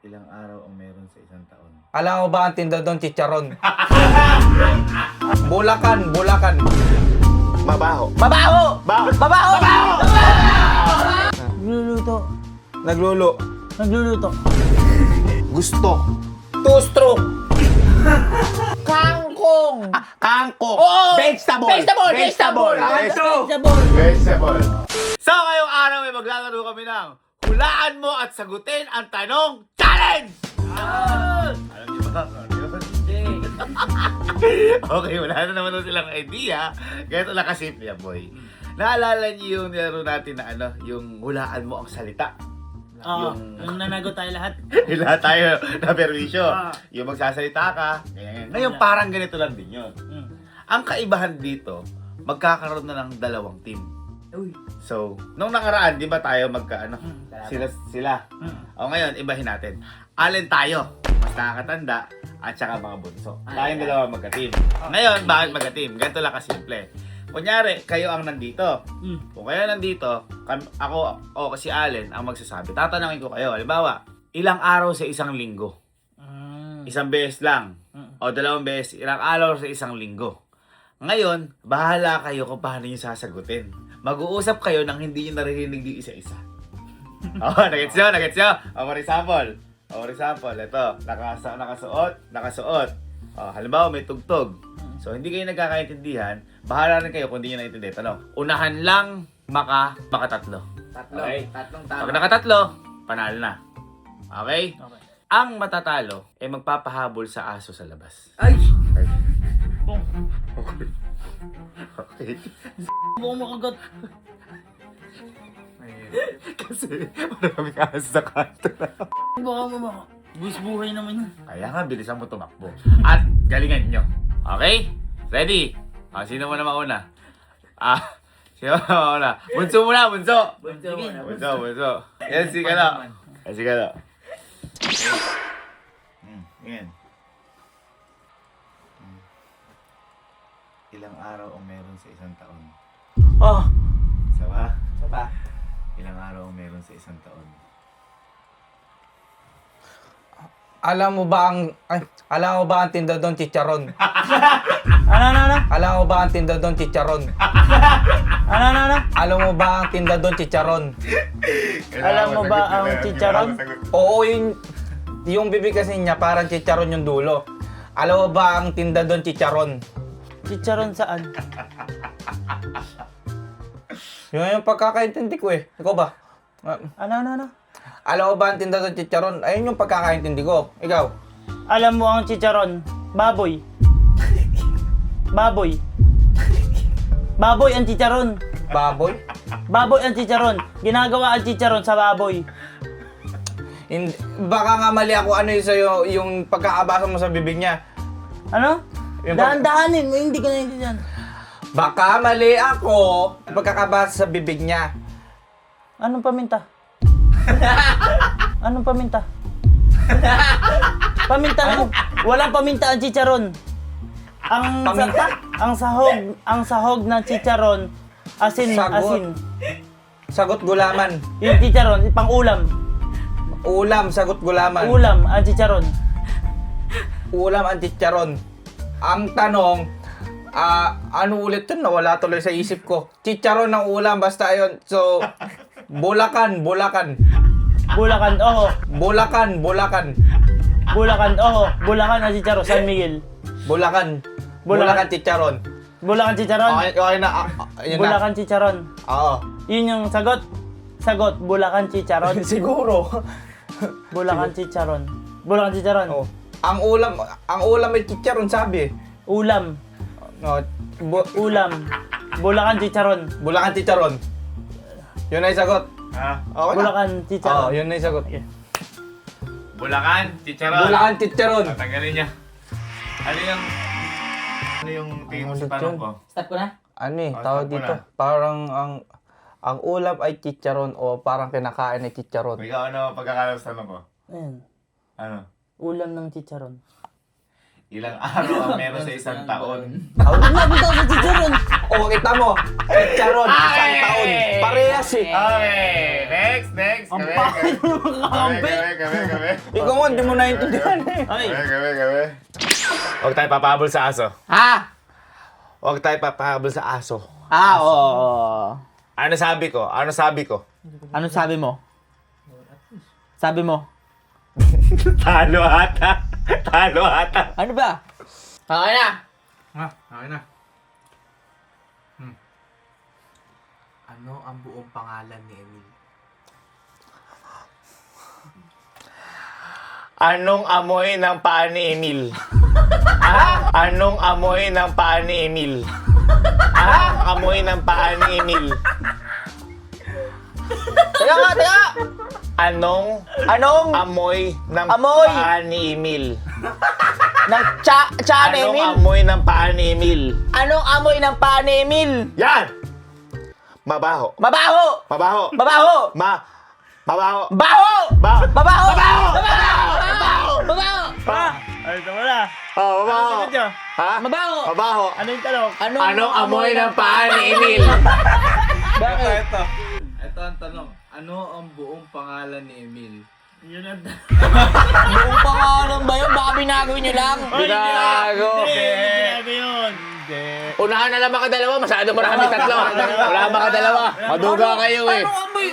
Ilang araw ang meron sa isang taon? Alam mo ba ang tinda doon, chicharon? Bulacan, Bulacan. Mabaho. Mabaho! Baho. Mabaho! Nagluluto. Naglulo. Nagluluto. Gusto. Two-stroke. Kangkong. Kangkong. Oo! Vegetable. Vegetable! Vegetable! Vegetable. So, ngayong araw ay maglalaro kami ng hulaan mo at sagutin ang tanong challenge! Alam niyo ba? Okay, wala na naman silang idea. Ganito lang kasimple yan, boy. Naalala niyo yung nilaro natin na yung hulaan mo ang salita? Oo. Yung nanagot tayo lahat. Lahat tayo na perwisyo. Ah. Yung magsasalita ka. Ganyan. Ngayon, parang ganito lang din yun. Ang kaibahan dito, magkakaroon na ng dalawang team. Uy. So, nung nakaraan, di ba tayo sila. O ngayon, ibahin natin. Alin tayo? Mas nakakatanda at saka mga bunso. Tayong dalawa magka-team. Ngayon, bakit magka-team? Ganito lang kasimple. Kunyari, kayo ang nandito. Kung kayo nandito, ako o si Allen ang magsasabi. Tatanungin ko kayo. Halimbawa, ilang araw sa isang linggo? Isang beses lang. O dalawang beses, ilang araw sa isang linggo. Ngayon, bahala kayo kung paano nyo sasagutin. Mag-uusap kayo nang hindi nyo naririnig di isa-isa. Nagets nyo? For example, ito, nakasuot. Halimbawa, may tugtog. So, hindi kayo nagkakaintindihan, bahala rin kayo kung hindi nyo naiintindihan. Tanong, unahan lang makatatlo. Okay? Tatlong Pag nakatatlo, panalo na. Okay? Ang matatalo ay magpapahabol sa aso sa labas. Ay! Okay. Buong makagat. Kasi maraming aso sa kanto na. Baka mama. Buhay naman yun. Kaya nga, bilisan mo tumakbo. At galingan nyo. Okay? Ready? Sino mo na mauna? Sino mo na mauna? Bunso muna, bunso! Bunso. Yan, si Kalo. Yan. Ilang araw ang meron sa isang taon? Isa ba? Ilang araw ang meron sa isang taon? Alam mo ba ang tinda doon, chicharon? Ano? Alam mo ba ang tinda doon, chicharon? Ano? Alam mo ba ang tinda doon, chicharon? Alam mo ba ang chicharon? Oo, yung bibig kasi niya parang chicharon yung dulo. Alam mo ba ang tinda doon, chicharon? Chicharon saan? Yun yung pagkakaintindi ko eh. Ikaw ba? Ano? Alam mo ba ang tinda doon, chicharon? Ayun yung pagkakaintindi ko. Ikaw? Alam mo ang chicharon? Baboy. Baboy ang chicharon. Baboy? Baboy ang chicharon. Ginagawa ang chicharon sa baboy. Baka nga mali ako ano yung sa'yo, yung pagkakabasa mo sa bibig niya. Ano? Yung Dahan-dahanin mo, hindi ko naiintindihan. Baka mali ako yung pagkakabasa sa bibig niya. Anong paminta? Anong paminta? Paminta lang. Walang paminta ang chicharon. Paminta? Ang sahog ng chicharon, asin. Sagot gulaman. Yung chicharon, pang-ulam. Ulam, sagot gulaman. Ulam ang chicharon. Ulam ang chicharon. Ang tanong, ano ulit yun? Nawala tuloy sa isip ko. Chicharon ng ulam, basta yun. So, Bulacan. Bulacan, ang chicharon. San Miguel. Bulacan, chicharon. Bulacan chicharon. Okay na. Yun na. Bulacan chicharon. Oo. Yun yung sagot. Bulacan chicharon. Siguro. Bulacan chicharon. Oh. Ang ulam ay chicharon, sabi. Ulam. No, Bulacan chicharon. Bulacan chicharon. Yun ay sagot. Okay na. Bulacan chicharon. Yun ay sagot. Bulacan, chicharon. Bulacan chicharon. Tatanggalin niya. Ano yung tingin mo sa tanong ko? Start ko na? Ano eh, Oh, tawag start mo dito. na. Parang ang ulam ay chicharon o parang kinakain ay chicharon. Ikaw, ano pagkakalam sa tanong ko? Ayan. Ano? Ulam ng chicharon. Ilang araw ang meron sa isang taon? Ulam na, punta sa chicharon. O, kita mo. Chicharon, isang taon. Parehas eh. Okay, next. Ang Gabi, pangit mo kakampi. gabi. Ikaw mo, hindi mo naintindihan eh. Ay, Gabi. Huwag tayo papahabol sa aso. Ha? Huwag tayo papahabol sa aso. oo. Ano sabi ko? Ano sabi mo? Sabi mo? Talo ata. Ano ba? Okay na. Okay na. Ano ang buong pangalan ni Emil? Anong amoy ng paa ni Emil? Anong amoy ng paa ni Emil? Anong amoy ng paa ni Emil? Teka! Anong amoy ng Amoy? paa ni Emil? Ng tsa ni Anong Emil? amoy ng paa ni Emil? Anong amoy ng paa ni Emil? Yan! Mabaho. Mabaho! Mabaho. Mabaho! Mabaho. Baho! Baho. Mabaho! Mabaho! Mabaho! Ay, tama na. Oh, mabaho. Sagot nyo. Ha? Mabaho! Mabaho. Ano yung tanong? Anong amoy ng paa ni Emil? Bakit? Ito ang tanong. Ano ang buong pangalan ni Emil? Yun ang Buong pangalan ba yun? Baka binago nyo lang. Binago. Hindi, binago yun. Unahan na lang makadalawa, masyado marami tatlo. Wala makadalawa. Maduga kayo eh. Anong amoy?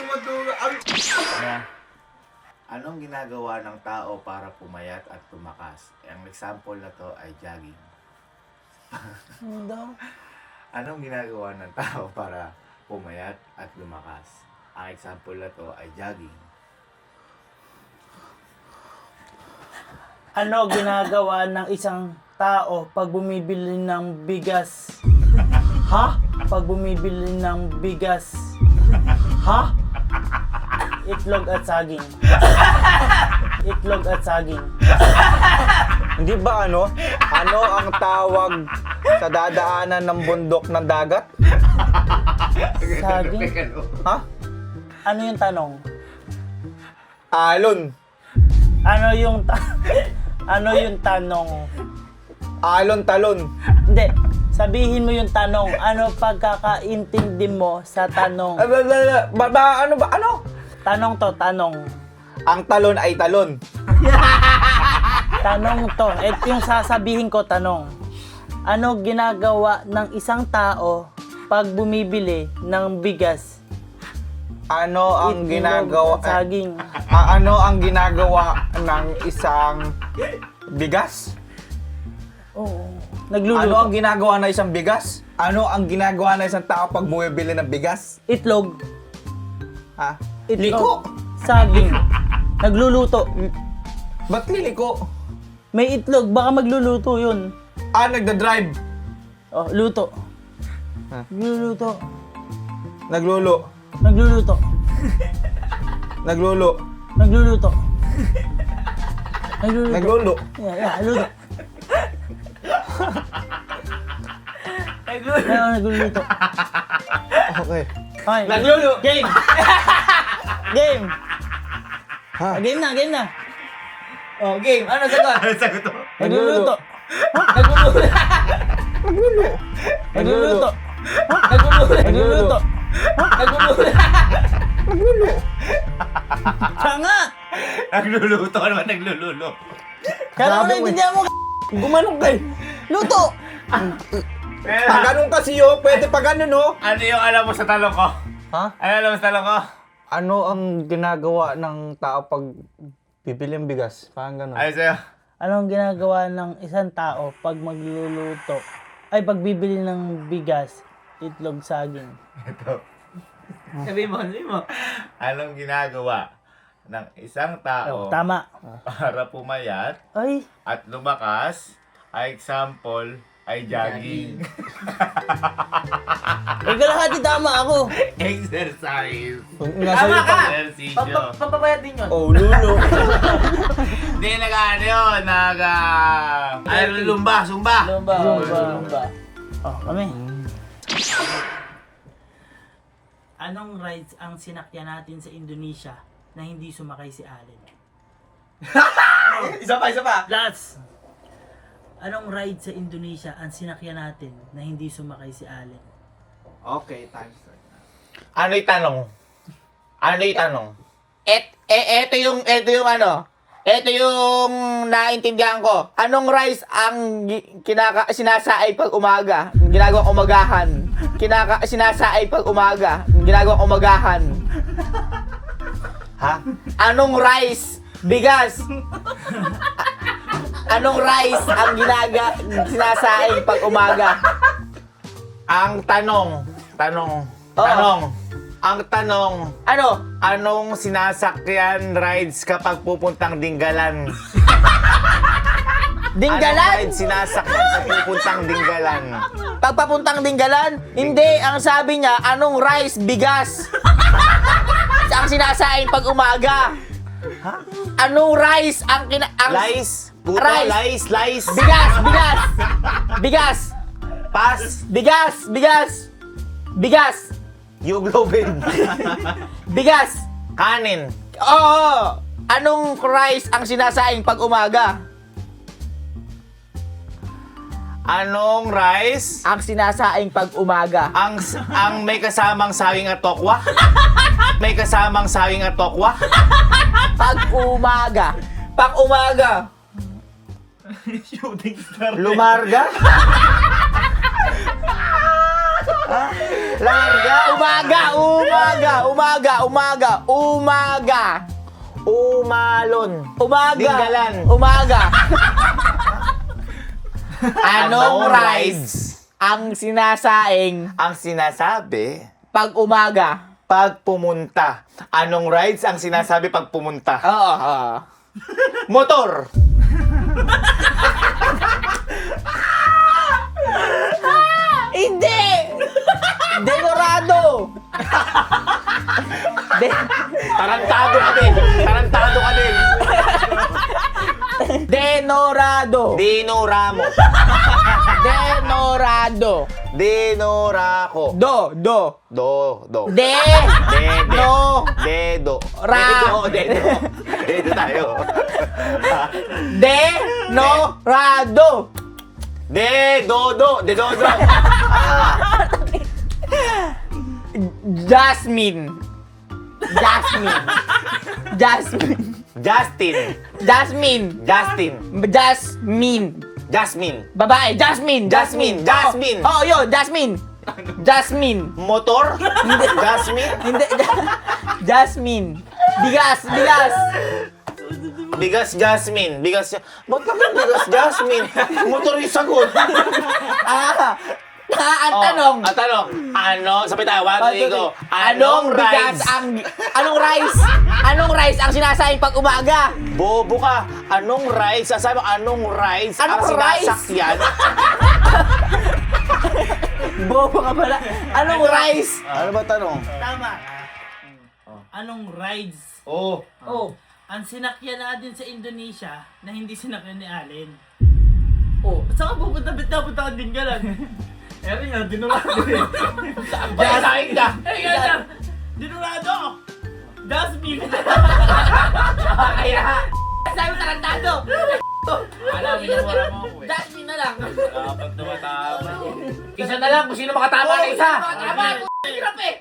Anong ginagawa ng tao para pumayat at tumakas? Ang example na to ay jogging. Anong ginagawa ng tao para pumayat at lumakas? Ang example na to ay jogging. Ano ginagawa ng isang tao pag bumibili ng bigas? Ha? Pag bumibili ng bigas? Ha? Itlog at saging. Itlog at saging. Hindi ba ano? Ano ang tawag sa dadaanan ng bundok ng dagat? Saging? Ha? Ano yung tanong? Alon. Ano yung ano yung tanong? Alon talon. Hindi. Sabihin mo yung tanong. Ano pagkakaintindi mo sa tanong? Ano ba? Ano? Tanong to, tanong. Ang talon ay talon. Tanong to. Ito yung sasabihin ko, tanong. Ano ginagawa ng isang tao pag bumibili ng bigas? Ano ang Itlog ginagawa? at saging. Ano ang ginagawa ng isang bigas? Oo. Ano Nagluluto. ang ginagawa ng isang bigas? Ano ang ginagawa ng isang tao pag bumibili ng bigas? Itlog. Ha? Itlog. Liko. Saging. Nagluluto. Ba't liliko? May itlog. Baka magluluto yun. Nagda-drive. Oh, luto. Ha? Nagluluto. Naglulo. Nagluluto. Naglulo. Nagluluto. Nagluluto. Naglulo. Luto. Nagluluto. Okay. Okay. Nagluluto. Game. Game. Ha? Game na. Oh, game. Ano sagot? Nagluluto. Naglulo. Nagluluto. Naglulo. Nagluluto. Naglulo. Tanga! Nagluluto ka naman, naglululo. Kaya Grabe, ko naintindihan mo. Gumanong kay. Luto! Pag ganun kasi yun, pwede pag ganun no? Ano yung alam mo sa talong ko? Ha? Ano alam mo sa talong ko? Ano ang ginagawa ng tao pag bibili ng bigas? Parang ganun. Ayos sa'yo. Anong ginagawa ng isang tao pag magluluto? Ay, pag bibili ng bigas, itlog, saging. Ito. Sabi mo. Anong ginagawa ng isang tao Tama. para pumayat Ay, at lumakas? Ay example ay jogging. kalahati tama ako. Exercise. Tama ka! Exercisyo. Papabayad din yun. Oh, lulo. Hindi, nag-ano yun, lumba, zumba. Lumba. Oh, kami. Anong rides ang sinakyan natin sa Indonesia na hindi sumakay si Allen? Isa pa. Last! Anong ride sa Indonesia ang sinakyan natin na hindi sumakay si Allen? Okay, time start. Ano yung tanong? Ano yung tanong? Ito yung naintindihan ko. Anong rice ang sinasaay pag umaga? Ginagawang umagahan. Sinasaay pag umaga. Ginagawang umagahan. Ha? Anong rice? Bigas. Anong rice ang sinasaay pag umaga? Ang tanong. Ang tanong, anong sinasakyan rides kapag pupuntang Dinggalan? Dinggalan? Anong rides sinasakyan kapag pupuntang Dinggalan? Pagpapuntang Dinggalan? Hindi, ang sabi niya, anong rice, bigas? Ang sinasain pag umaga. Anong rice ang Lies? Puto, Rice. lies. Bigas. Pass. Bigas. Euglobin. Bigas. Kanin. Oo. Anong rice ang sinasaing pag umaga? Anong rice? Ang sinasaing pag umaga. Ang may kasamang sawing at tokwa? May kasamang sawing at tokwa? Pag umaga. Shooting star. Lumarga? Larga? Umaga. Umalon. Dinggalan. Umaga. Anong Anong rice ang sinasaing Ang sinasabi, pag umaga? pag pumunta. Anong rides ang sinasabi pag pumunta? Oo. Motor. Hindi! Denorado! Tarantado ka din. Denorado! Dinoramo. Denorado! Dinorako. Do. Do. De. No. Dedo. Ra. Dedo tayo. Denorado! Dedodo. Jasmine. Babae, Jasmine. Oh, yun, Jasmine. Motor? Hindi, Jasmine. Bigas. Bigas Jasmine. Ba't naman bigas Jasmine? Motor yung sagot. Ang tanong. Ang tanong. Sabay tayo, 1, 2, go. Anong rice ang sinasaing pag umaga? Bobo ka. Anong rides? Sabi mo, anong rides ang Anong rides? sinasakyan? Bobo ka pala. Anong rice? Ano ba tanong? Tama. Anong rides? Oh. Ang sinakyan natin sa Indonesia na hindi sinakyan ni Allen. Saan ka pupunta? Ba't napunta ka din galan? Eri nga, dinurado eh. Saing ka. Dinurado! Jasmine! Kaya, sabi mo tarantado. Alam, minumura mo ako eh. Jasmine na lang. Kapag tumatama. Isa na lang kung sino makatama na isa. Tama, hirap eh.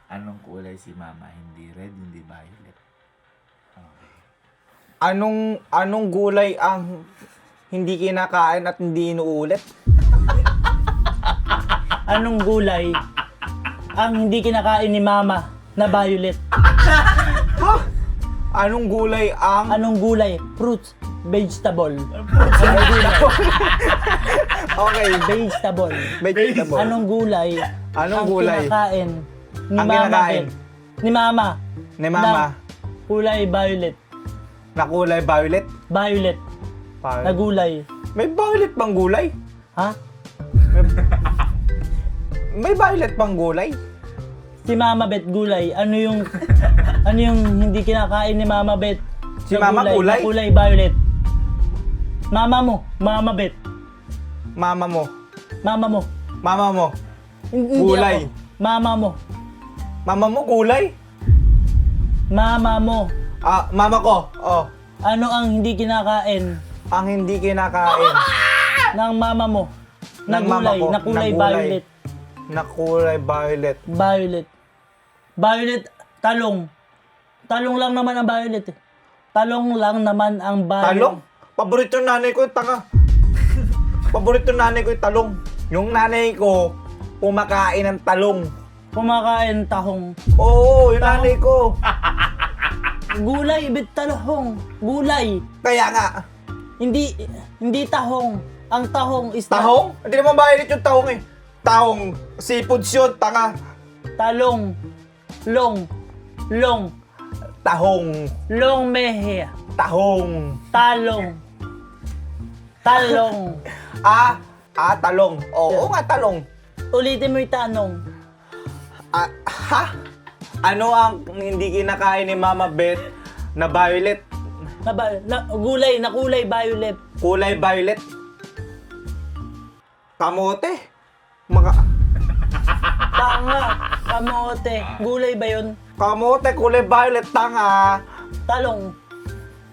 Anong kulay si Mama? Hindi red, hindi violet. Anong gulay ang hindi kinakain at hindi inuulit? Anong gulay ang hindi kinakain ni Mama na violet? Anong gulay ang... Anong gulay? Fruits. Vegetable. Okay, Vegetable. vegetable. Anong gulay? Anong ang gulay? kinakain ni Ang Mama? kinakain? Ni Mama. Ni Mama, Na kulay violet. na kulay violet? Violet. Na gulay. May violet bang gulay? Ha? May violet bang gulay? Si Mama Bet gulay. Ano yung hindi kinakain ni Mama Bet? Si Na Mama gulay? Na kulay violet. Mama mo. Mama Bet. Mama mo. Mama mo. Mama mo. Hindi Gulay. ako. Mama mo. Mama mo gulay? Mama mo. Mama ko. Oh. Ano ang hindi kinakain Ang hindi kinakain ng mama mo? Na Ng mama gulay. ko, Na kulay na gulay. violet. na kulay violet. Violet. Violet, talong. Talong lang naman ang violet eh. Talong lang naman ang violet. Talong? Paborito ng nanay ko yung tanga. Paborito ng nanay ko yung talong. Yung nanay ko, kumakain ng talong. Kumakain tahong. Oo, yung nanay ko. Gulay, ibig talong. Gulay. Kaya nga, Hindi tahong. Ang tahong is tahong? Hindi naman violet yung tahong eh. Tahong, seafoods yun, tanga. talong. Long. Tahong, Long mehe. tahong. Talong. Talong. Oo nga, talong. Ulitin mo yung tanong. Ha? Ano ang hindi kinakain ni Mama Beth na violet? Gulay, na kulay violet. Kulay violet? Kamote? Tanga. Kamote. Gulay ba yun? Kamote, kulay violet, tanga. Talong.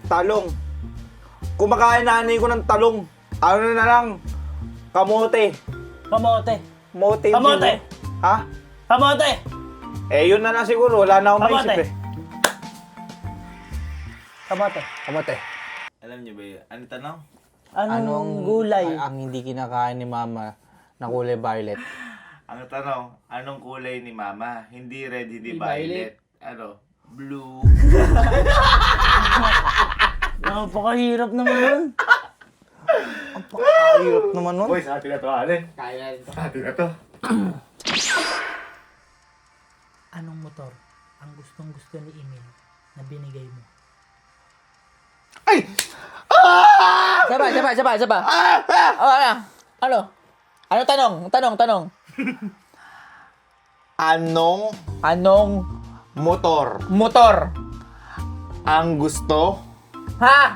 Talong. Kumakain nanay ko ng talong. Ano na lang? Kamote. Kamote. Mote. Kamote. Ha? Kamote. Yun na lang siguro. Wala na akong Kamote. maisip eh. Kamote. Kamote. Alam niyo ba yun? Ano tanong? Anong gulay? Ang hindi kinakain ni Mama na kulay violet? Ang tanong, anong kulay ni Mama? Hindi red, hindi violet. Ano? Blue. Napakahirap naman yun. Ayop naman nun. Boy, sa atin na to, Alin. Kaya rin to. Sa atin na to. Anong motor ang gustong-gusto ni Emil na binigay mo? Ay! Saba. Ano? Ano tanong? Anong motor Motor. ang gusto? Ha?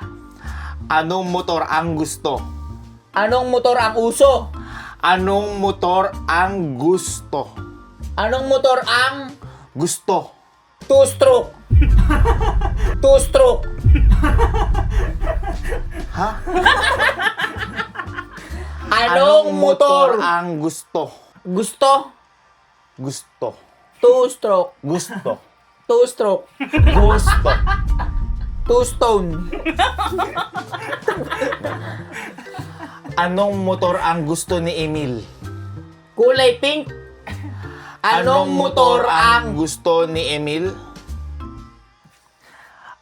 Anong motor ang gusto? Anong motor ang uso? Anong motor ang gusto? Anong motor ang Gusto. two-stroke? Two-stroke. Ha? Anong motor ang gusto? gusto? Gusto. Two-stroke. Gusto. Two-stroke. Gusto. Two-stone. Anong motor ang gusto ni Emil? Kulay pink. Anong motor ang gusto ni Emil?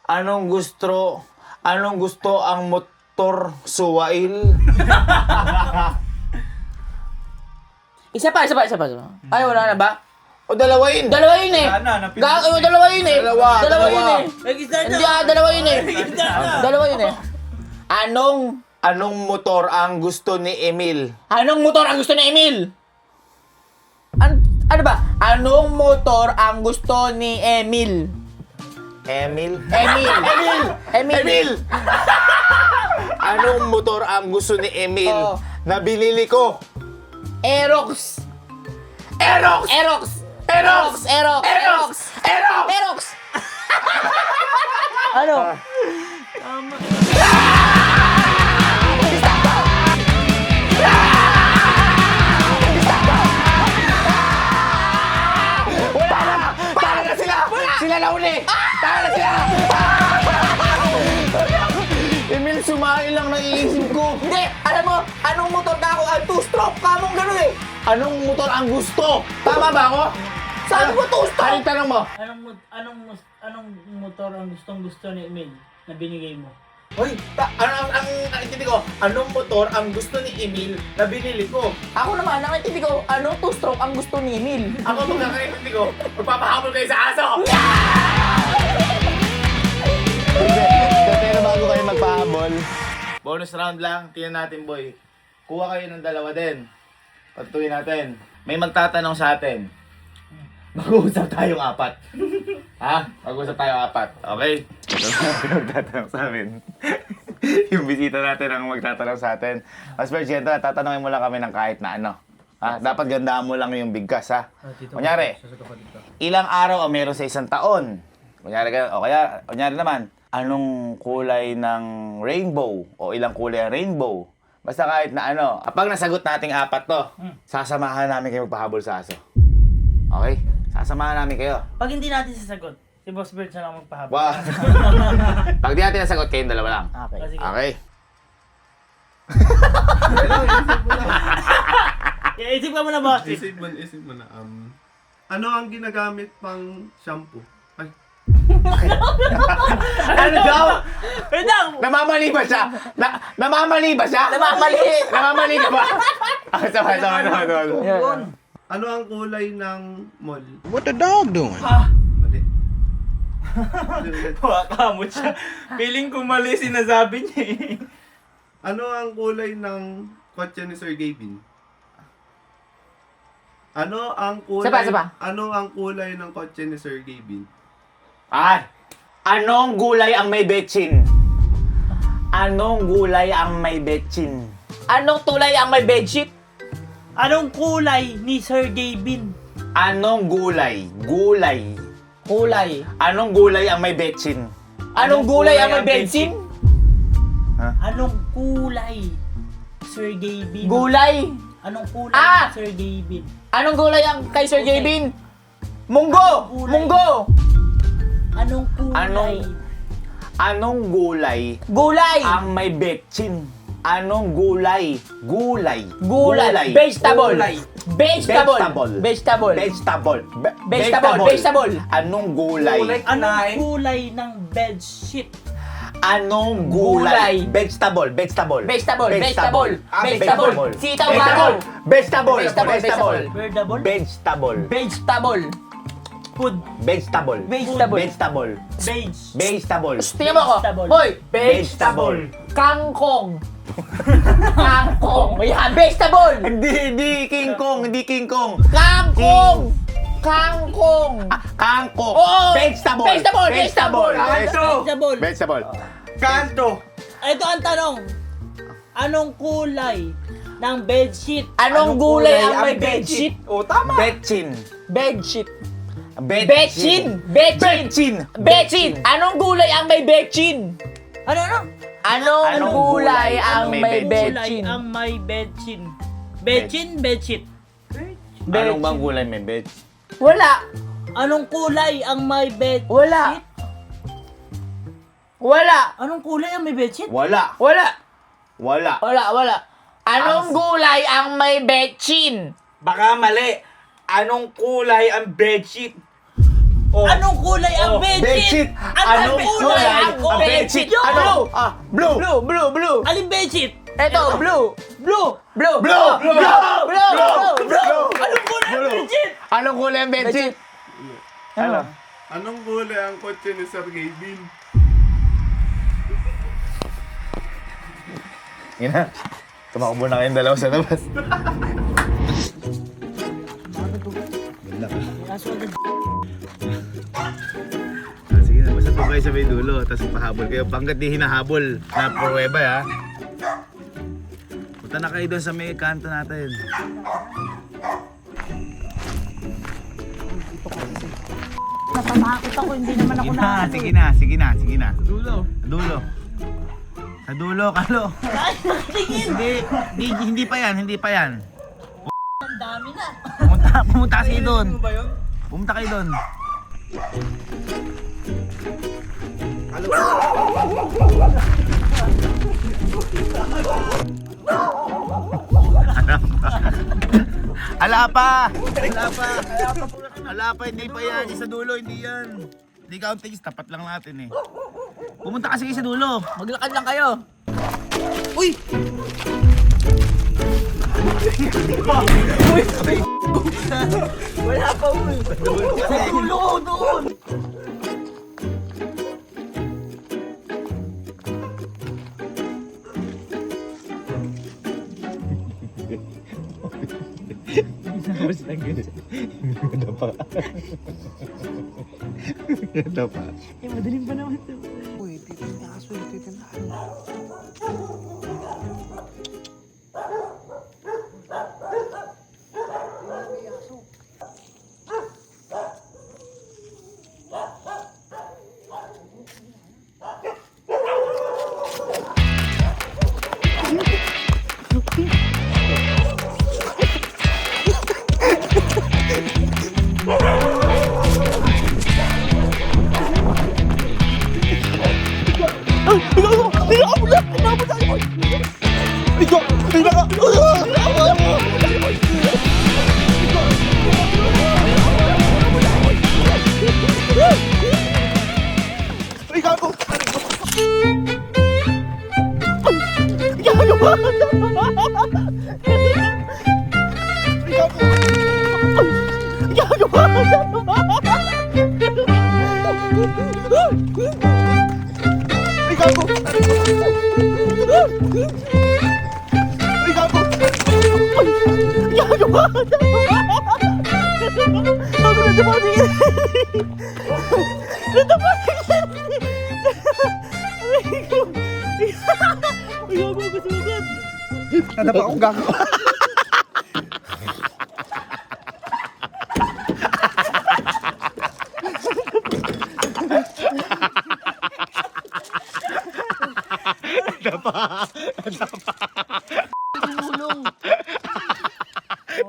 Anong gusto ang motor suwail? Isa pa. Ay, wala na ba? O dalawa yun. Dalawa yun eh. Dalawa yun eh. Dalawa. yun eh. Nag-start Hindi dalawa yun eh. Dalawa yun eh. Anong motor ang gusto ni Emil? Anong motor ang gusto ni Emil? Ano ba? Anong motor ang gusto ni Emil? Emil? Emil. Anong motor ang gusto ni Emil Oo. na binili ko? Aerox. Ano? Tara na sila! Sila na uli! Tara na sila! Emil, sumail lang naiisip ko. Hindi! Alam mo, anong motor ka ako? Two-stroke ka mong gano'n eh. Anong motor ang gusto? Tama ba ako? Sabi mo two-stroke. Anong tanong mo? Anong motor ang gustong-gusto ni Emil na binigay mo? Hoy, ang intindi ko, anong motor ang gusto ni Emil na binili ko? Ako naman, nakintindi ko, anong two-stroke ang gusto ni Emil? Ako magkakaintindi ko, magpapahabol kayo sa aso! Pero bago kayo magpahabol, bonus round lang, tingnan natin boy. Kuha kayo ng dalawa din. Patutuin natin. May magtatanong sa atin. Mag-uusap tayong apat. Ha? Mag-uusap tayong apat. Okay? Ito na magtatanong sa amin. Yung bisita natin ang magtatanong sa atin. Mas Persiento, tatanungin mo lang kami ng kahit na ano. Ha? Dapat gandaan mo lang yung bigkas, ha? Kunyari, ilang araw ang meron sa isang taon? Kunyari naman, anong kulay ng rainbow? O ilang kulay ang rainbow? Basta kahit na ano. Kapag nasagot nating 4 to, sasamahan namin kayo magpahabol sa aso. Okay? Sasamahan namin kayo. Pag hindi natin sasagot, si Boss Bird na lang magpahabol. Wow. Pag di natin nasagot, kayong dalawa lang. Okay. O, sige. Okay? Isip ka muna, boss. Isip mo na. Ano ang ginagamit pang shampoo? Ay, Ano daw? Wait lang! Namamali ba siya? Namamali ba siya? Namamali! Namamali ka ba? Sama. Yun. ano ang kulay ng mall? What the dog doing? Mali. Wakamot siya. Feeling ko mali sinasabi niya eh. Ano ang kulay ng kotse ni Sir Gavin? Ano ang kulay? Sapa. Ano ang kulay ng kotse ni Sir Gavin? Anong gulay ang may betchin? Anong gulay ang may betchin? Anong tulay ang may bedsheet? Anong kulay ni Sir Gavin? Anong gulay? Gulay. Kulay. Anong gulay ang may betchin? Anong gulay ang may bedsheet? Anong kulay? Sir Gavin. Gulay. Anong kulay Ah! ni Sir Gavin? Anong gulay ang kay Sir Gavin? Munggo! Gulay. Munggo! Anong kulay? Anong gulay Gulay! ang may betchin? Anong gulay? Gulay. Gulay. Vegetable. Gulay. Vegetable. Vegetable. Vegetable. Vegetable. Vegetable. Anong gulay? Anong kulay ng bedsheet? Anong Gulay. gulay? Vegetable. Vegetable. Vegetable. Sitaw bago. Vegetable. Vegetable. Birdable? Vegetable. Vegetable. Food. Vegetable. Vegetable. Vegetable. Beige. Vegetable. Tingnan mo ko. Vegetable. Hoy! Vegetable. Kangkong. Kangkong. Yan. Vegetable. Hindi King Kong. Hindi King Kong. Kangkong. Kangkong. Kangkong. Oo. Vegetable. Vegetable. Vegetable. Vegetable. Vegetable. Kanto! Ito ang tanong. Anong kulay ng bedsheet? Anong gulay ang may bedsheet? O, tama! Betchin. Bedsheet. Betchin. Betchin. Betchin. Anong gulay ang may betchin? Ano? Anong gulay ang may Kulay betchin? ang may bedsheet. Bedsheet? Anong bang gulay may bet? Wala. Anong kulay ang may bedsheet? Wala. Wala. Anong kulay ang may bedsheet? Wala. Wala. Wala. Wala. Anong gulay ang may betchin? Baka mali. Anong kulay ang bedsheet? Oh. Anong kulay ang Bedsheet. bedsheet? Anong kulay ang bedsheet? Ano? Blue. Blue. Alin bedsheet? Ito, blue. Blue. Blue. Blue. Anong kulay ang bedsheet? Anong kulay ang bedsheet? Ano? Anong kulay ang kotse ni Sir Gavin? Ina. Tumakbo na kayong dalawa sa labas. Sige na, basta po kayo sa may dulo, tapos pahabol kayo. Panggat di hinahabol na pruweba, ha? Punta na kayo doon sa may kanto natin. Natamakot ako, hindi naman ako Sige na. Sa dulo. Sa dulo, Kalo. Hindi pa yan. Ang dami na. Pumunta kasi doon. Pumunta kayo doon. Ala pa, hindi pa yan. Sa dulo, hindi yan. Hindi counting, tapat lang natin eh. Pumunta kasi kayo sa dulo. Maglakad lang kayo. Wala pa, uy. Dulo ko doon. Ito pa. Madaling pa naman ito. Uy,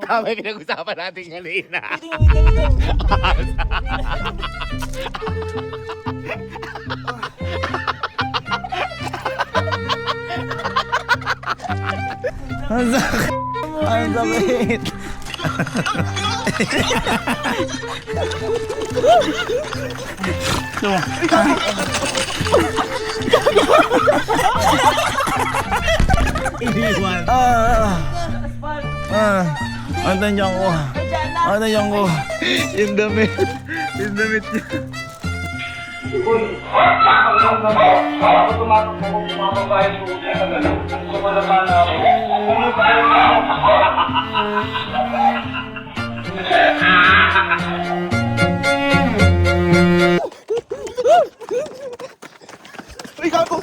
Tama yung pinag-usapan natin kanina. Ang sakit. Ang tanyang ko. Ang tanyang ko. Yung damit. Yung damit niya. Ay, gago!